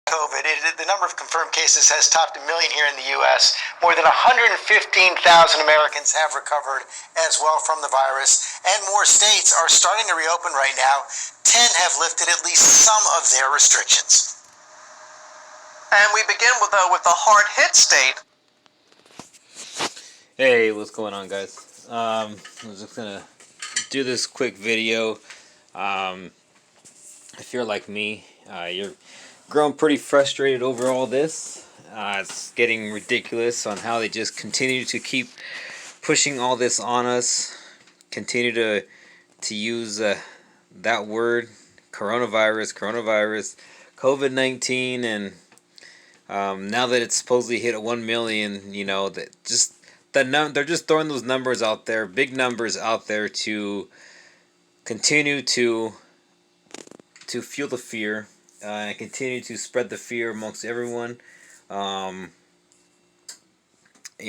COVID. The number of confirmed cases has topped 1 million here in the U.S. More than 115,000 Americans have recovered as well from the virus, and more states are starting to reopen right now. 10 have lifted at least some of their restrictions. And we begin with the hard-hit state. Hey, what's going on, guys? I was just gonna do this quick video. If you're like me, you're growing pretty frustrated over all this. It's getting ridiculous on how they just continue to keep pushing all this on us. Continue to use that word, coronavirus, COVID-19, and now that it's supposedly hit 1 million, you know, that just they're just throwing those numbers out there, big numbers out there to continue to fuel the fear and continue to spread the fear amongst everyone. You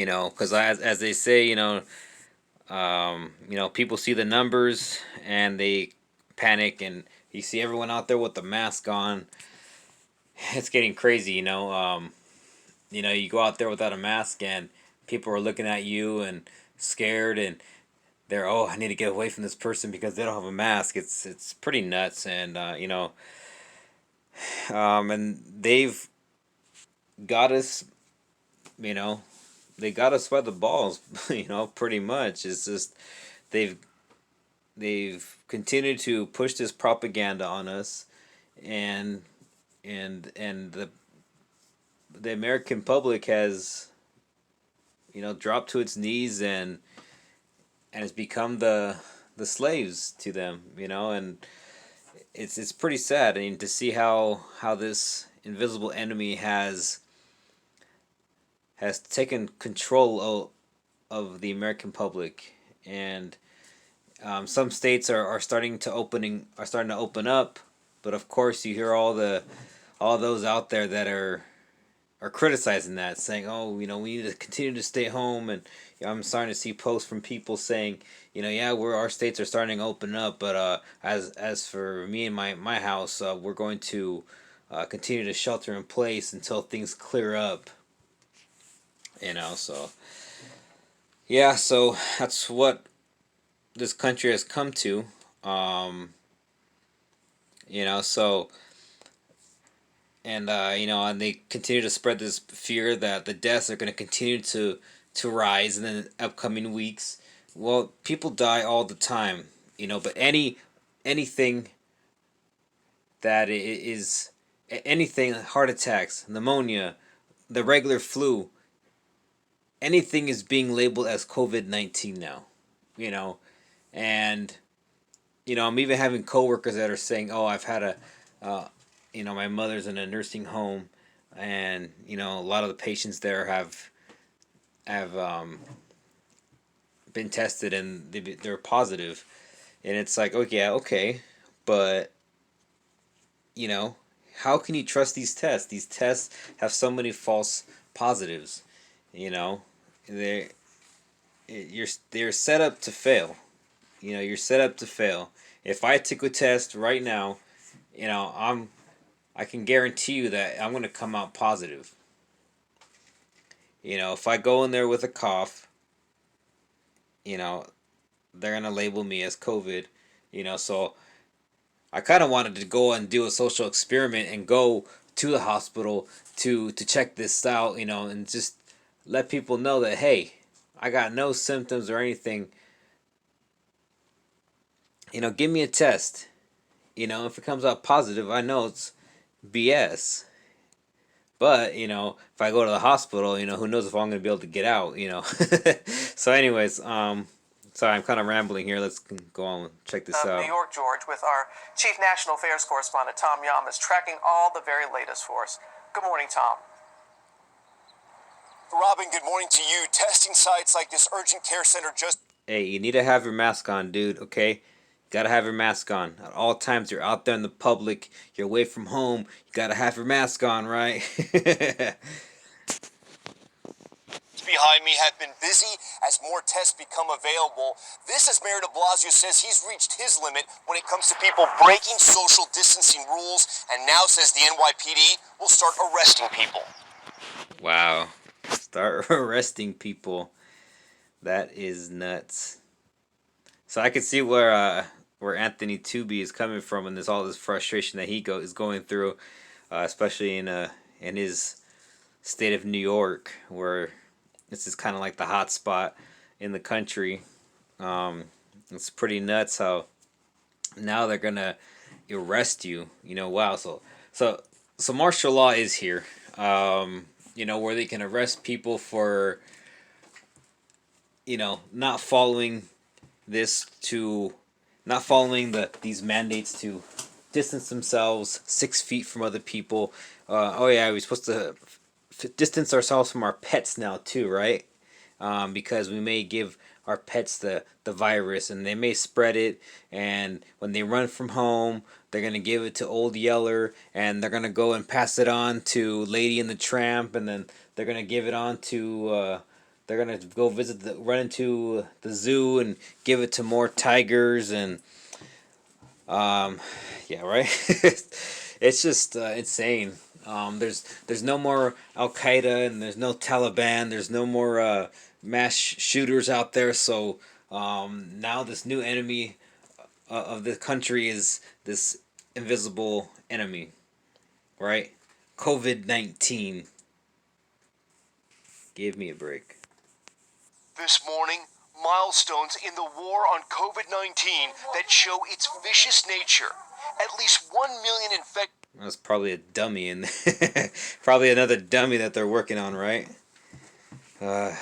know, because as they say, you know, people see the numbers and they panic, and you see everyone out there with the mask on. It's getting crazy, you know. You go out there without a mask and people are looking at you and scared, and they're, oh, I need to get away from this person because they don't have a mask. It's pretty nuts, and and they've got us, you know, they got us by the balls, you know, pretty much. It's just they've continued to push this propaganda on us, and the American public has, you know, dropped to its knees and has become the slaves to them, you know, and it's pretty sad. I mean, to see how this invisible enemy has taken control of the American public, and some states are starting to open up, but of course you hear all those out there that are criticizing that, saying, oh, you know, we need to continue to stay home. And I'm starting to see posts from people saying, you know, yeah, our states are starting to open up, but as for me and my house, we're going to continue to shelter in place until things clear up. You know, so yeah, so that's what this country has come to. You know, so. And and they continue to spread this fear that the deaths are going to continue to rise in the upcoming weeks. Well, people die all the time, you know, but anything that is anything, heart attacks, pneumonia, the regular flu, anything is being labeled as COVID-19 now, you know, and I'm even having coworkers that are saying, oh, I've had my mother's in a nursing home, and a lot of the patients there have been tested and they're positive, and it's like, oh yeah, okay, but how can you trust these tests? These tests have so many false positives. They're set up to fail. You're set up to fail. If I took a test right now, I can guarantee you that I'm going to come out positive. If I go in there with a cough, they're going to label me as COVID. So I kind of wanted to go and do a social experiment and go to the hospital to check this out, and just let people know that, hey, I got no symptoms or anything. Give me a test. If it comes out positive, I know it's BS. But, if I go to the hospital, who knows if I'm going to be able to get out, So anyways, sorry, I'm kind of rambling here. Let's go on and check this out. New York, George, with our Chief National Affairs Correspondent, Tom Yam, is tracking all the very latest for us. Good morning, Tom. Robin, good morning to you. Testing sites like this urgent care center just... Hey, you need to have your mask on, dude, okay? Gotta have your mask on at all times. You're out there in the public, you're away from home, you gotta have your mask on, right? Behind behind me have been busy as more tests become available. This, as Mayor de Blasio says, he's reached his limit when it comes to people breaking social distancing rules, and now says the NYPD will start arresting people. Wow. Start arresting people. That is nuts. So I can see where Anthony Tooby is coming from, and there's all this frustration that is going through, especially in his state of New York, where this is kind of like the hot spot in the country. It's pretty nuts how now they're gonna arrest you. Wow. So martial law is here. Where they can arrest people for not following not following these mandates to distance themselves 6 feet from other people. Oh yeah, we're supposed to distance ourselves from our pets now too, right? Because we may give our pets the virus and they may spread it, and when they run from home they're going to give it to Old Yeller, and they're going to go and pass it on to Lady and the Tramp, and then they're going to give it on to they're going to go run into the zoo and give it to more tigers, and yeah, right. It's just insane. There's no more Al Qaeda, and there's no Taliban. There's no more mass shooters out there. So now this new enemy of the country is this invisible enemy, right? COVID-19. Give me a break. This morning, milestones in the war on COVID-19 that show its vicious nature. At least 1 million infected. That's probably a dummy, and probably another dummy that they're working on, right? In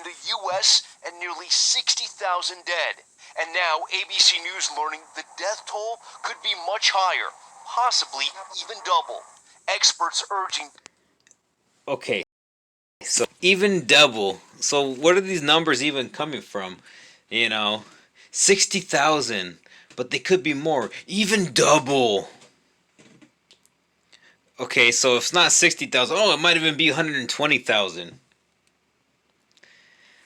the U.S. and nearly 60,000 dead. And now ABC News learning the death toll could be much higher, possibly even double. Experts urging. Okay, so even double. So what are these numbers even coming from? 60,000, but they could be more. Even double. Okay, so if it's not 60,000, it might even be 120,000.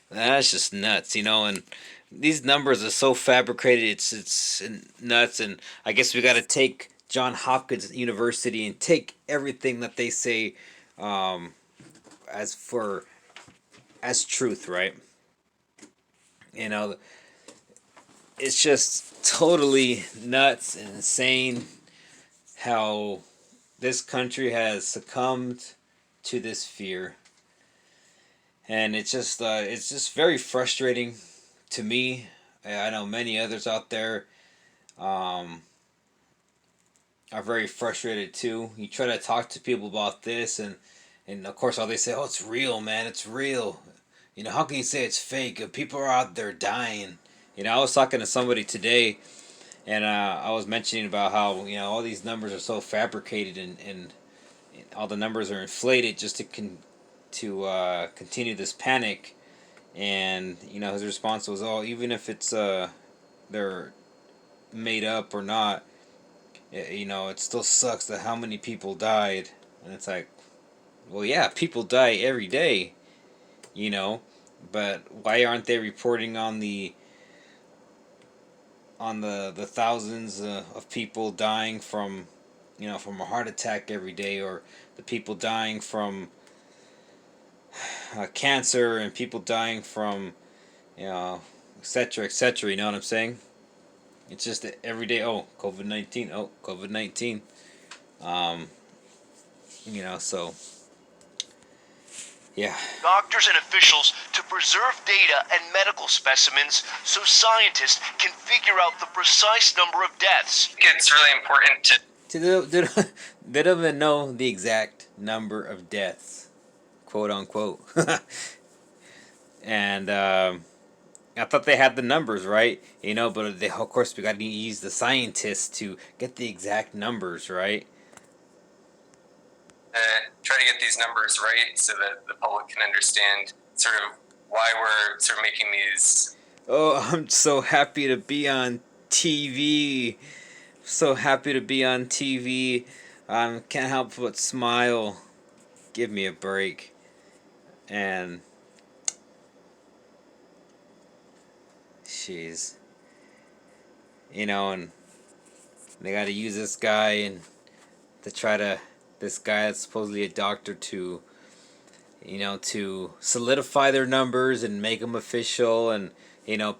That's just nuts, and these numbers are so fabricated. It's nuts, and I guess we got to take Johns Hopkins University and take everything that they say as truth, right? It's just totally nuts and insane how this country has succumbed to this fear. And it's just very frustrating to me. I know many others out there are very frustrated too. You try to talk to people about this, and of course all they say, "Oh, it's real, man. It's real." How can you say it's fake? People are out there dying. I was talking to somebody today, and I was mentioning about how all these numbers are so fabricated, and all the numbers are inflated just to continue this panic. And his response was, "Oh, even if it's they're made up or not, it still sucks that how many people died." And it's like, well, yeah, people die every day, but why aren't they reporting on the thousands of people dying from from a heart attack every day, or the people dying from cancer, and people dying from etc., etc. You know what I'm saying? It's just that every day, oh, COVID-19, oh, COVID-19. So yeah. Doctors and officials to preserve data and medical specimens so scientists can figure out the precise number of deaths. It's really important They don't even know the exact number of deaths, quote unquote. And I thought they had the numbers right, but of course we got to use the scientists to get the exact numbers, right? try to get these numbers right so that the public can understand sort of why we're sort of making these. Oh, I'm so happy to be on TV. So happy to be on TV. Can't help but smile. Give me a break. And jeez, and they got to use this guy and to try to this guy that's supposedly a doctor to to solidify their numbers and make them official. And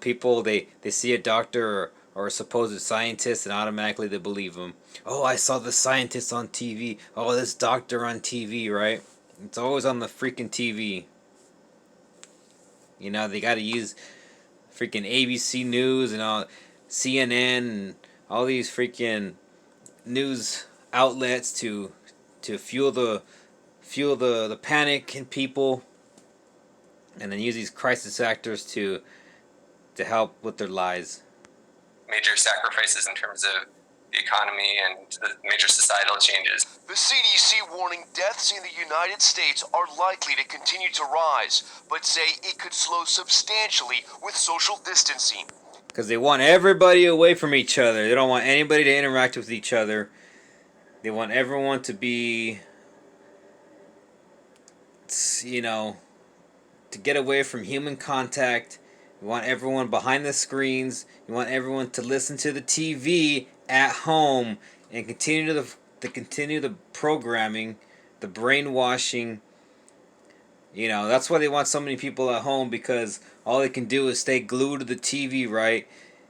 people, they see a doctor or a supposed scientist and automatically they believe him. Oh, I saw the scientist on TV. Oh, this doctor on TV, right? It's always on the freaking TV. They got to use freaking ABC News and all, CNN and all these freaking news outlets to fuel the panic in people, and then use these crisis actors to help with their lies. Major sacrifices in terms of the economy and the major societal changes. The CDC warning deaths in the United States are likely to continue to rise, but say it could slow substantially with social distancing. Because they want everybody away from each other. They don't want anybody to interact with each other. They want everyone to be, to get away from human contact. You want everyone behind the screens. You want everyone to listen to the TV at home and continue the programming, the brainwashing. That's why they want so many people at home, because all they can do is stay glued to the TV, right?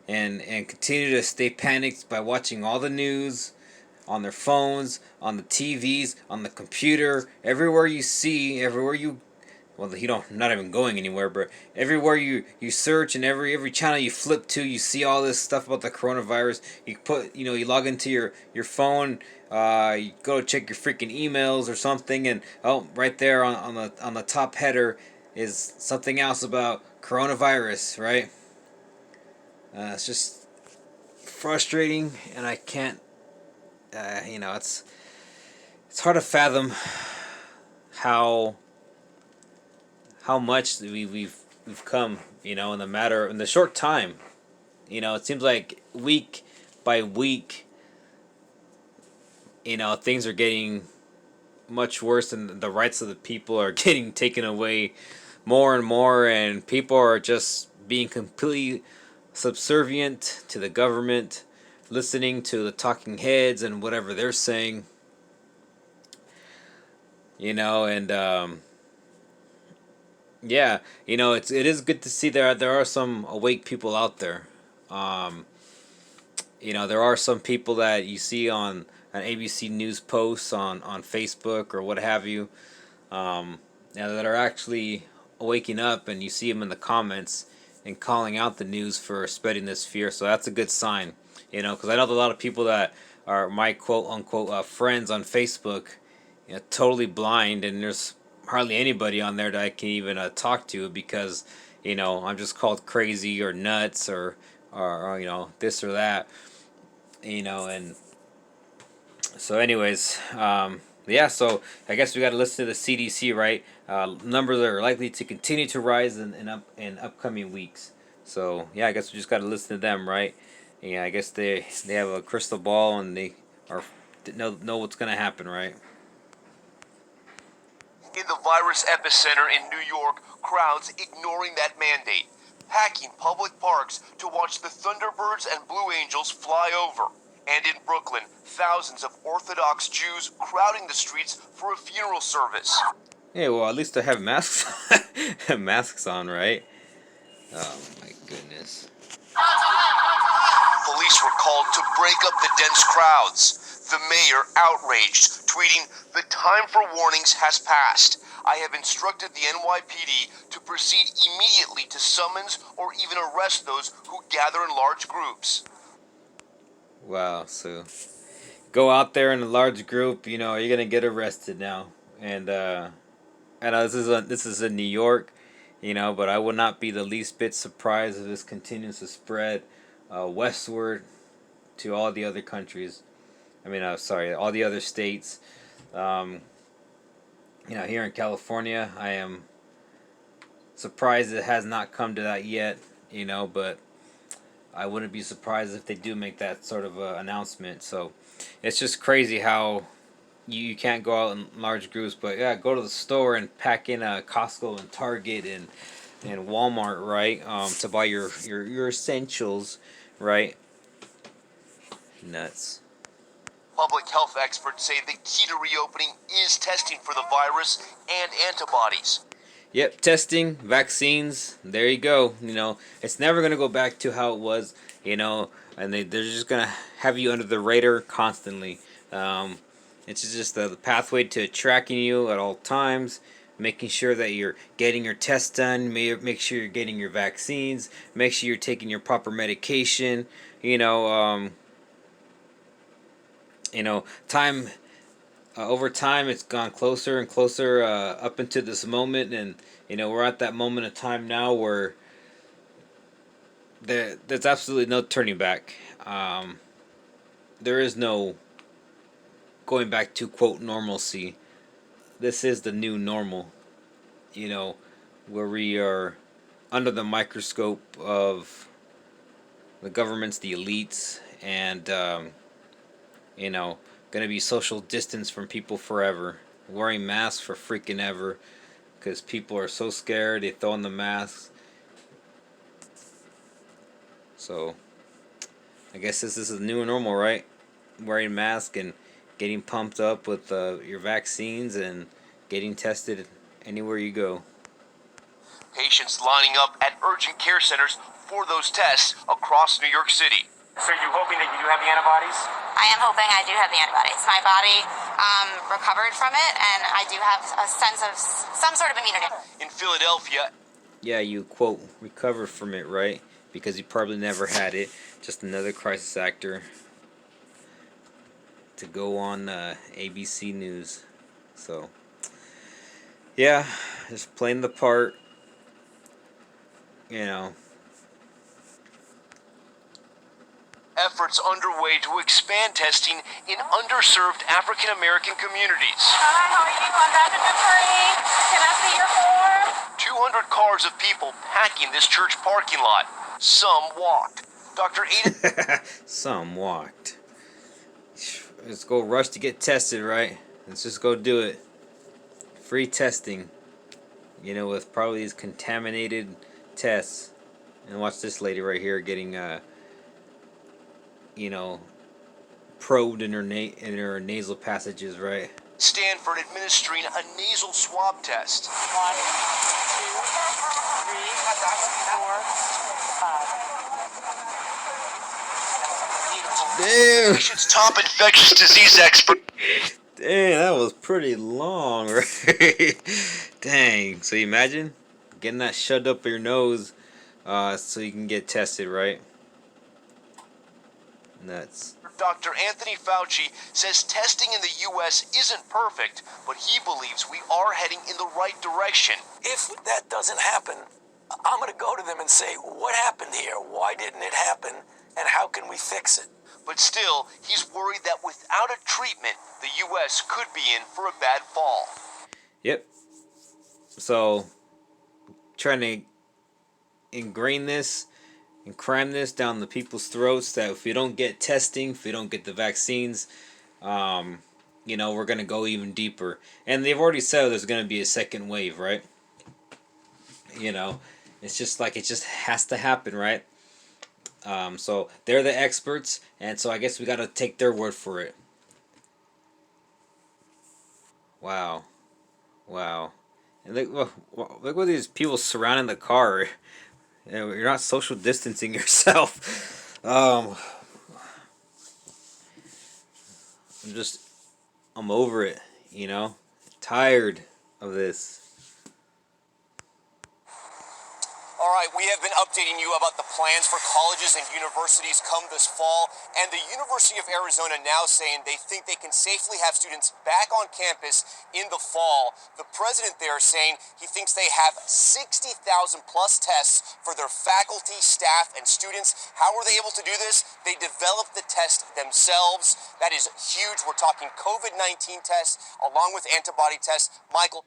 And continue to stay panicked by watching all the news on their phones, on the TVs, on the computer, everywhere you well, not even going anywhere, but everywhere you search and every channel you flip to, you see all this stuff about the coronavirus. You log into your phone, you go check your freaking emails or something, and right there on the top header is something else about coronavirus, right? It's just frustrating, and I can't. It's hard to fathom how much we've come, in the short time. It seems like week by week, things are getting much worse, and the rights of the people are getting taken away more and more, and people are just being completely subservient to the government, listening to the talking heads and whatever they're saying. And yeah, it is good to see there are some awake people out there. There are some people that you see on an ABC News posts on Facebook or what have you, that are actually waking up, and you see them in the comments and calling out the news for spreading this fear. So that's a good sign, because I know a lot of people that are my quote unquote friends on Facebook, totally blind, and there's hardly anybody on there that I can even talk to, because I'm just called crazy or nuts or this or that, and so anyways, yeah, so I guess we got to listen to the CDC, right? Numbers are likely to continue to rise in upcoming weeks. So yeah, I guess we just got to listen to them, right? Yeah, I guess they have a crystal ball, and they are know what's gonna happen, right? In the virus epicenter in New York, crowds ignoring that mandate, packing public parks to watch the Thunderbirds and Blue Angels fly over. And in Brooklyn, thousands of Orthodox Jews crowding the streets for a funeral service. Yeah, well, at least they have masks masks on, right? Oh my goodness. Police were called to break up the dense crowds. The mayor outraged, tweeting, "The time for warnings has passed. I have instructed the NYPD to proceed immediately to summons or even arrest those who gather in large groups." Wow, so go out there in a large group, you're gonna get arrested now. And I know this is in New York, but I would not be the least bit surprised if this continues to spread westward to all the other countries. I mean, sorry, all the other states. Here in California, I am surprised it has not come to that yet, but I wouldn't be surprised if they do make that sort of announcement. So it's just crazy how you can't go out in large groups, but yeah, go to the store and pack in a Costco and Target and Walmart, right? To buy your essentials, right? Nuts. Public health experts say the key to reopening is testing for the virus and antibodies. Yep, testing, vaccines. There you go. You know, it's never gonna go back to how it was. You know, and they're just gonna have you under the radar constantly. Um, it's just the pathway to tracking you at all times, making sure that you're getting your tests done. Make sure you're getting your vaccines. Make sure you're taking your proper medication. You know, time over time it's gone closer and closer up into this moment, and we're at that moment of time now where there's absolutely no turning back. There is no going back to quote normalcy. This is the new normal, you know where we are under the microscope of the governments, the elites, and gonna be social distance from people forever, wearing masks for freaking ever, because people are so scared they throw in the masks. So I guess this is the new normal, right? Wearing masks and getting pumped up with your vaccines and getting tested anywhere you go. Patients lining up at urgent care centers for those tests across New York City. So you're hoping that you do have the antibodies? I am hoping I do have the antibodies. My body recovered from it, and I do have a sense of some sort of immunity. In Philadelphia, Yeah, you quote recover from it, right? Because you probably never had it. Just another crisis actor to go on ABC News. So yeah, just playing the part. You know. efforts underway to expand testing in underserved African American communities. Hi, how are you? I'm Dr. Dupree. Can I see your form? 200 cars of people packing this church parking lot. Some walked. Dr. Ada Some walked. Let's go rush to get tested, right? Let's just go do it. Free testing. With probably these contaminated tests. And watch this lady right here getting, probed in her nasal passages, right? Stanford administering a nasal swab test. 1, 2, 3, 4, 5. Damn! Nation's top infectious disease expert. Dang, that was pretty long, right? Dang. So you imagine getting that shoved up your nose so you can get tested, right? Nuts. Dr. Anthony Fauci says testing in the U.S. isn't perfect, but he believes we are heading in the right direction. If that doesn't happen, I'm going to go to them and say, what happened here? Why didn't it happen? And how can we fix it? But still, he's worried that without a treatment, the U.S. could be in for a bad fall. Yep. So, trying to ingrain this and cram this down the people's throats that if we don't get testing, if we don't get the vaccines, we're going to go even deeper. And they've already said there's going to be a second wave, right? It's just like it just has to happen, right? So they're the experts, and so I guess we got to take their word for it. Wow. And look what these people surrounding the car. You're not social distancing yourself. I'm over it, tired of this. All right, we have been updating you about the plans for colleges and universities come this fall, and the University of Arizona now saying they think they can safely have students back on campus in the fall. The president there saying he thinks they have 60,000 plus tests for their faculty, staff, and students. How were they able to do this? They developed the test themselves. That is huge. We're talking COVID-19 tests along with antibody tests. Michael.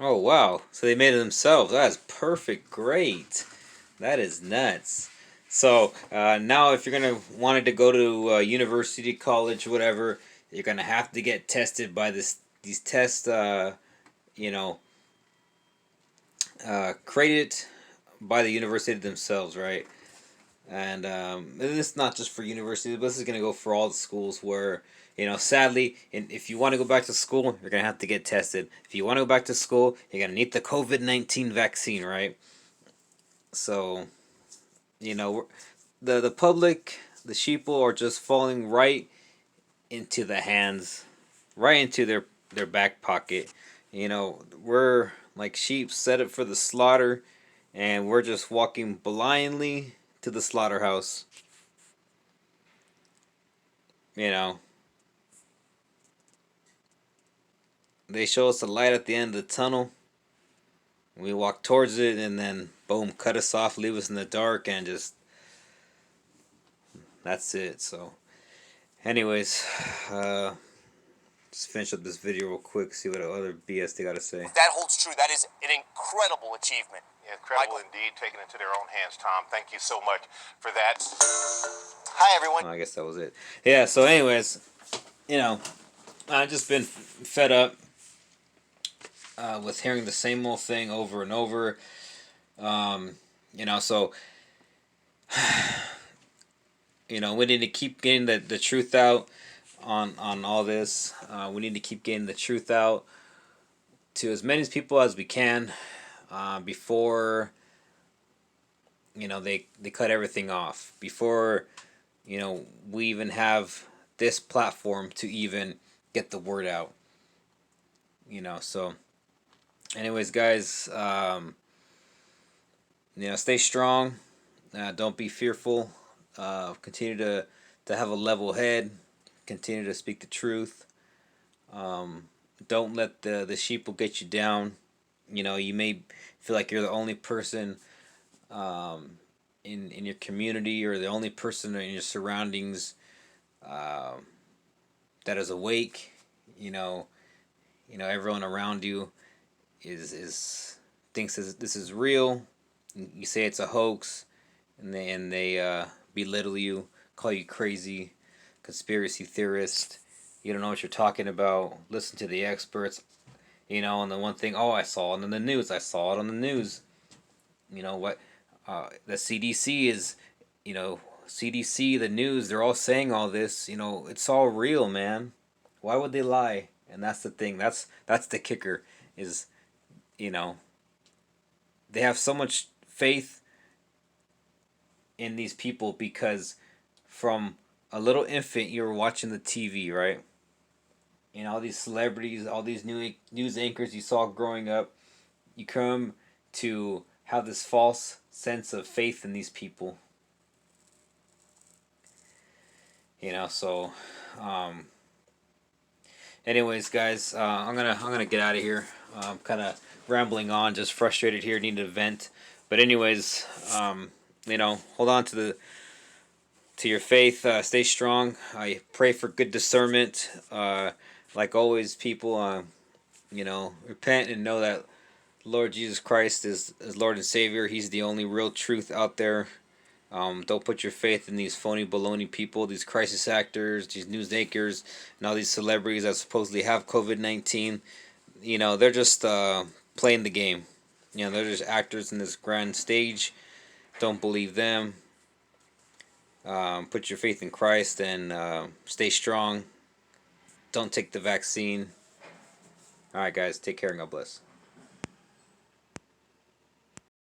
Oh, wow. So they made it themselves. That's perfect. Great. That is nuts. So now if you're going to wanted to go to university, college, whatever, you're gonna have to get tested by these tests. You know, created by the university themselves, right? And it's not just for universities, but this is gonna go for all the schools where, sadly, and if you want to go back to school, you're gonna have to get tested. If you want to go back to school, you're gonna need the COVID-19 vaccine, right? So, the public, the sheeple are just falling right into the hands, right into their back pocket. We're like sheep set up for the slaughter, and we're just walking blindly to the slaughterhouse. You know, they show us the light at the end of the tunnel. We walk towards it, and then boom, cut us off, leave us in the dark, and just that's it. So, anyways, just finish up this video real quick, see what other BS they gotta say. That holds true. That is an incredible achievement. Incredible indeed, taking it to their own hands, Tom. Thank you so much for that. Hi, everyone. I guess that was it. Yeah, so anyways, I've just been fed up with hearing the same old thing over and over. So we need to keep getting the truth out on all this. We need to keep getting the truth out to as many people as we can before they cut everything off, before we even have this platform to even get the word out. So anyways, guys, stay strong. Don't be fearful. Continue to have a level head. Continue to speak the truth. Don't let the sheeple get you down. You may feel like you're the only person in your community, or the only person in your surroundings that is awake. Everyone around you is thinks this is real. You say it's a hoax, and they belittle you, call you crazy, conspiracy theorist. You don't know what you're talking about. Listen to the experts. And the one thing, I saw it on the news. I saw it on the news. What the CDC is, CDC, the news, they're all saying all this. It's all real, man. Why would they lie? And that's the thing. That's the kicker. Is they have so much faith in these people because from a little infant you were watching the TV, right? All these celebrities, all these new news anchors you saw growing up, you come to have this false sense of faith in these people. So anyways, guys, I'm gonna get out of here. I'm kind of rambling on, just frustrated here, need to vent. But anyways, hold on to your faith. Stay strong. I pray for good discernment. Like always, people, repent and know that Lord Jesus Christ is Lord and Savior. He's the only real truth out there. Don't put your faith in these phony baloney people, these crisis actors, these news anchors, and all these celebrities that supposedly have COVID-19. They're just playing the game. They're just actors in this grand stage. Don't believe them. Put your faith in Christ and stay strong. Don't take the vaccine. Alright, guys, take care and God bless.